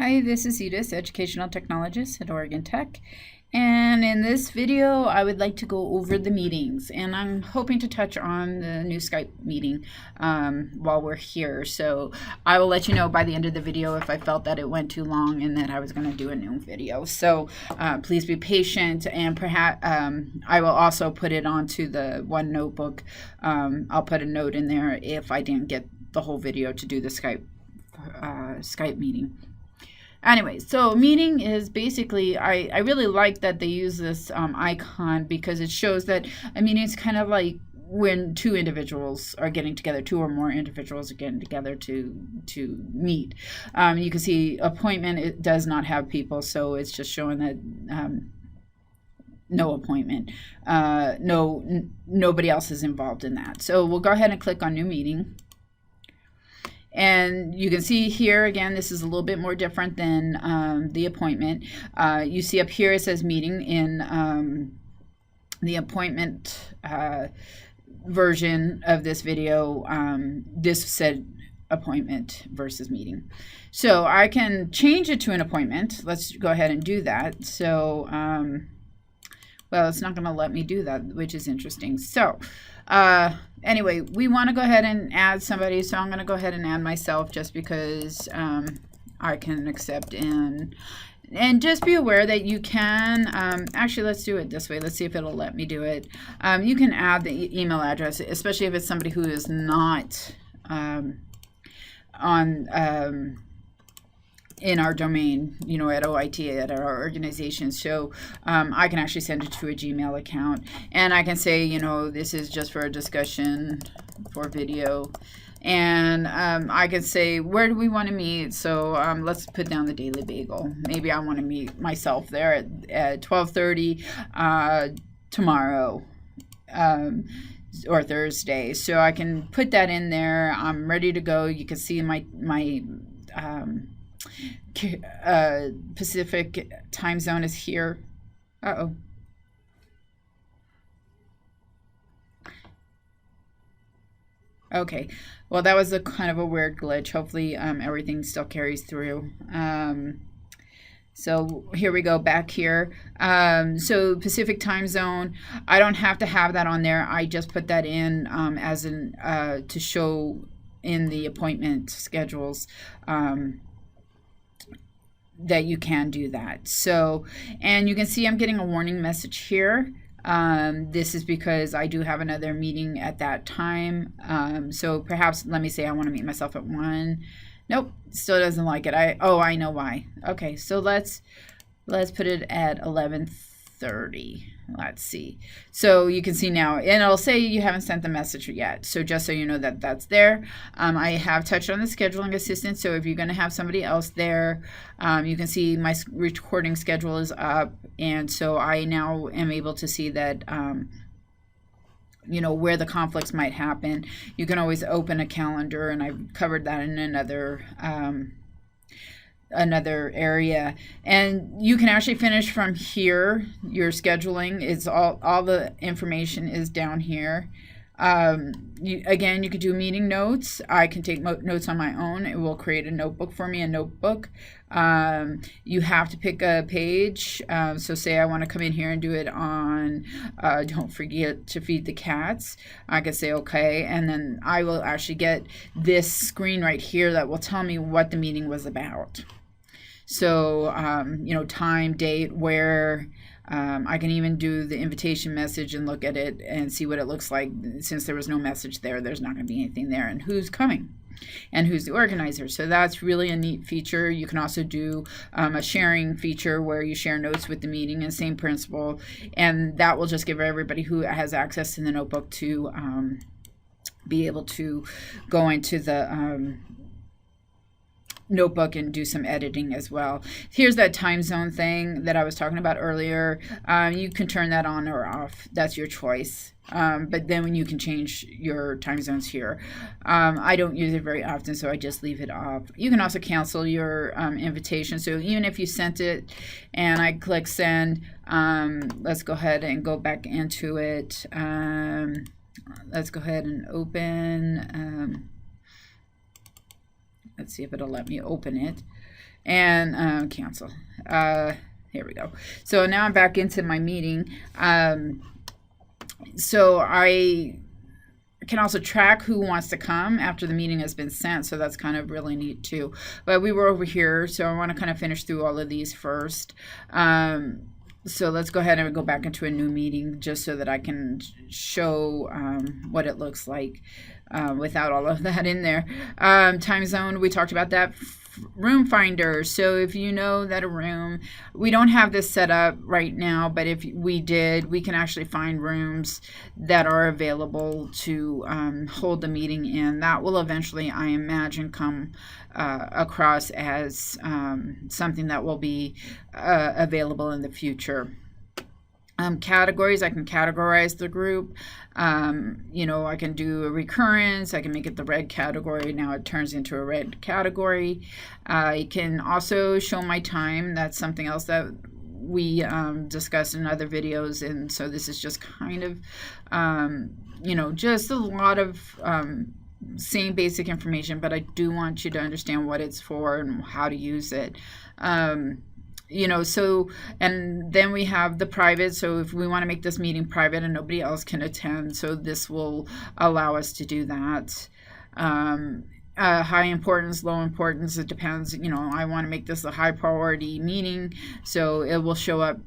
Hi, this is Edith, Educational Technologist at Oregon Tech. And in this video, I would like to go over the meetings. And I'm hoping to touch on the new Skype meeting while we're here. So I will let you know by the end of the video if I felt that it went too long and that I was going to do a new video. So please be patient, and perhaps I will also put it onto the one notebook. I'll put a note in there if I didn't get the whole video to do the Skype meeting. Anyway, so meeting is basically, I really like that they use this icon because it shows that a meeting is kind of like when two individuals are getting together, two or more individuals are getting together to meet. You can see appointment, it does not have people, so it's just showing that no appointment, nobody else is involved in that. So we'll go ahead and click on new meeting. And you can see here, again, this is a little bit more different than the appointment. You see up here it says meeting in the appointment version of this video. This said appointment versus meeting. So I can change it to an appointment. Let's go ahead and do that. So, well, it's not going to let me do that, which is interesting. So, anyway, we want to go ahead and add somebody, so I'm going to go ahead and add myself just because I can accept and just be aware that you can, actually let's do it this way. Let's see if it'll let me do it. You can add the email address, especially if it's somebody who is not in our domain, you know, at OIT, at our organization. So I can actually send it to a Gmail account, and I can say, you know, this is just for a discussion for video. And I can say, where do we want to meet? So let's put down the Daily Bagel. Maybe I want to meet myself there at 12:30 tomorrow. Or Thursday. So I can put that in there. I'm ready to go. You can see my Pacific time zone is here. Uh-oh. Okay, well, that was a kind of a weird glitch. Hopefully everything still carries through. So here we go back here. So Pacific time zone, I don't have to have that on there. I just put that in as an to show in the appointment schedules that you can do that. So, and you can see I'm getting a warning message here. This is because I do have another meeting at that time. So perhaps, let me say I want to meet myself at 1. Nope, still doesn't like it. I know why. Okay, so let's put it at 11:30. Let's see. So you can see now, and it'll say you haven't sent the message yet. So just so you know that that's there. I have touched on the scheduling assistant. So if you're going to have somebody else there, you can see my recording schedule is up, and so I now am able to see that. You know, where the conflicts might happen. You can always open a calendar, and I've covered that in another area. And you can actually finish from here. Your scheduling is all the information is down here. Again, you could do meeting notes. I can take notes on my own. It will create a notebook for me, a notebook. You have to pick a page. So say I want to come in here and do it on don't forget to feed the cats. I can say okay, and then I will actually get this screen right here that will tell me what the meeting was about. So you know, time, date, where. I can even do the invitation message and look at it and see what it looks like. Since there was no message there, there's not going to be anything there, and who's coming and who's the organizer. So that's really a neat feature. You can also do a sharing feature where you share notes with the meeting, and same principle, and that will just give everybody who has access to the notebook to be able to go into the notebook and do some editing as well. Here's that time zone thing that I was talking about earlier. You can turn that on or off. That's your choice. But then when you can change your time zones here. I don't use it very often, so I just leave it off. You can also cancel your invitation. So even if you sent it and I click send, let's go ahead and go back into it. Let's go ahead and open. Let's see if it'll let me open it. and cancel. Here we go. So now I'm back into my meeting. So I can also track who wants to come after the meeting has been sent, so that's kind of really neat too. But we were over here, so I want to kind of finish through all of these first. So let's go ahead and go back into a new meeting just so that I can show what it looks like without all of that in there. Time zone, we talked about that. Room finder. So if you know that a room, we don't have this set up right now, but if we did, we can actually find rooms that are available to hold the meeting in. That will eventually, I imagine, come across as something that will be available in the future. Categories, I can categorize the group. I can do a recurrence. I can make it the red category. Now it turns into a red category. I can also show my time. That's something else that we discussed in other videos. And so this is just kind of, just a lot of same basic information, but I do want you to understand what it's for and how to use it. So, and then we have the private. So if we want to make this meeting private and nobody else can attend, so this will allow us to do that. High importance, low importance, it depends. I want to make this a high priority meeting, so it will show up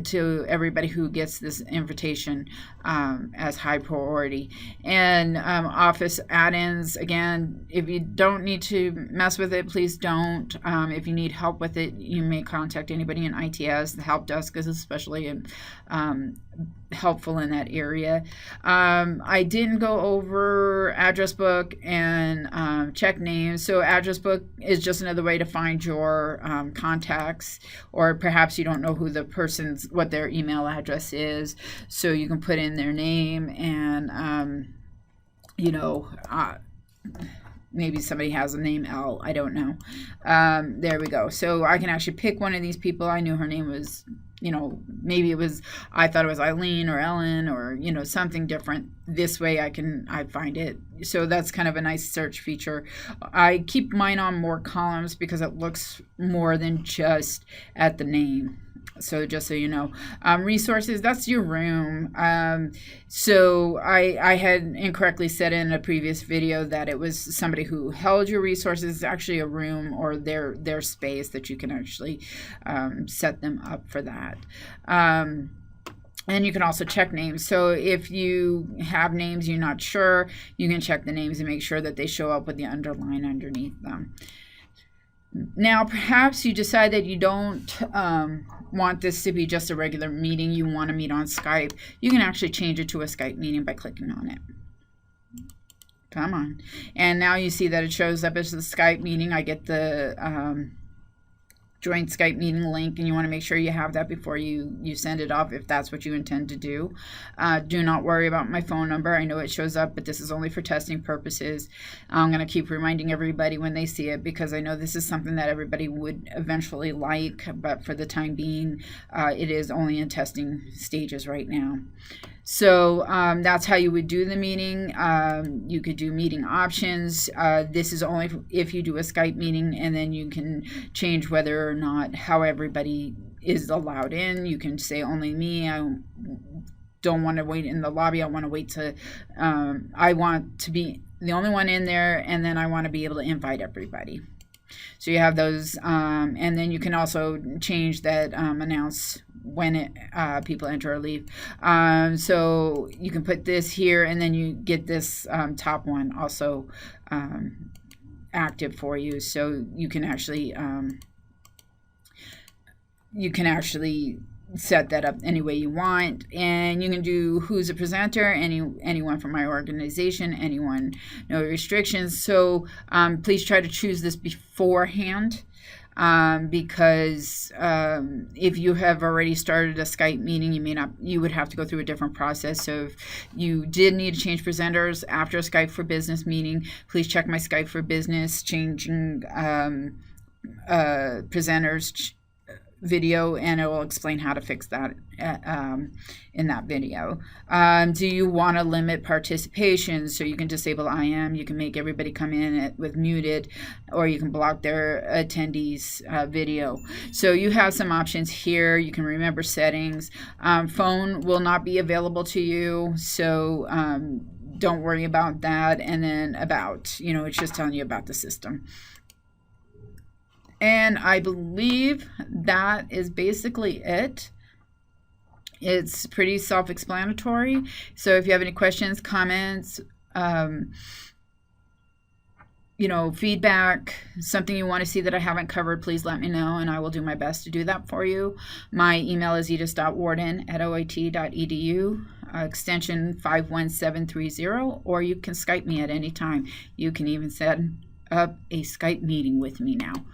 to everybody who gets this invitation as high priority. And office add-ins, again, if you don't need to mess with it, please don't. If you need help with it, you may contact anybody in ITS. The help desk is especially helpful in that area. I didn't go over address book and check names. So address book is just another way to find your contacts, or perhaps you don't know who the person's, what their email address is. So you can put in their name and, maybe somebody has a name L, I don't know. There we go. So I can actually pick one of these people. I knew her name was, maybe I thought it was Eileen or Ellen or, something different. This way I find it. So that's kind of a nice search feature. I keep mine on more columns because it looks more than just at the name. So just so you know, resources, that's your room. So I had incorrectly said in a previous video that it was somebody who held your resources. It's actually a room or their space that you can actually set them up for that. And you can also check names. So if you have names you're not sure, you can check the names and make sure that they show up with the underline underneath them. Now, perhaps you decide that you don't want this to be just a regular meeting. You want to meet on Skype. You can actually change it to a Skype meeting by clicking on it. Come on. And now you see that it shows up as a Skype meeting. I get the joint Skype meeting link, and you want to make sure you have that before you send it off if that's what you intend to do. Do not worry about my phone number. I know it shows up, but this is only for testing purposes. I'm going to keep reminding everybody when they see it because I know this is something that everybody would eventually like, but for the time being, it is only in testing stages right now. So that's how you would do the meeting. You could do meeting options. This is only if you do a Skype meeting, and then you can change whether or not how everybody is allowed in. You can say only me. I don't want to wait in the lobby. I want to wait to, I want to be the only one in there, and then I want to be able to invite everybody. So you have those, and then you can also change that, announce when people enter or leave. So you can put this here, and then you get this top one also active for you. So you can actually set that up any way you want, and you can do who's a presenter, anyone from my organization, anyone, no restrictions. So please try to choose this beforehand, because if you have already started a Skype meeting, you would have to go through a different process. So if you did need to change presenters after a Skype for Business meeting, please check my Skype for Business changing presenters video, and it will explain how to fix that in that video. Do you want to limit participation? So you can disable IM, you can make everybody come in with muted, or you can block their attendees video. So you have some options here. You can remember settings. Phone will not be available to you, so don't worry about that. And then about, it's just telling you about the system. And I believe that is basically it. It's pretty self-explanatory. So if you have any questions, comments, feedback, something you want to see that I haven't covered, please let me know, and I will do my best to do that for you. My email is edis.warden@oit.edu, extension 51730, or you can Skype me at any time. You can even set up a Skype meeting with me now.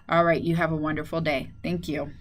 All right, you have a wonderful day. Thank you.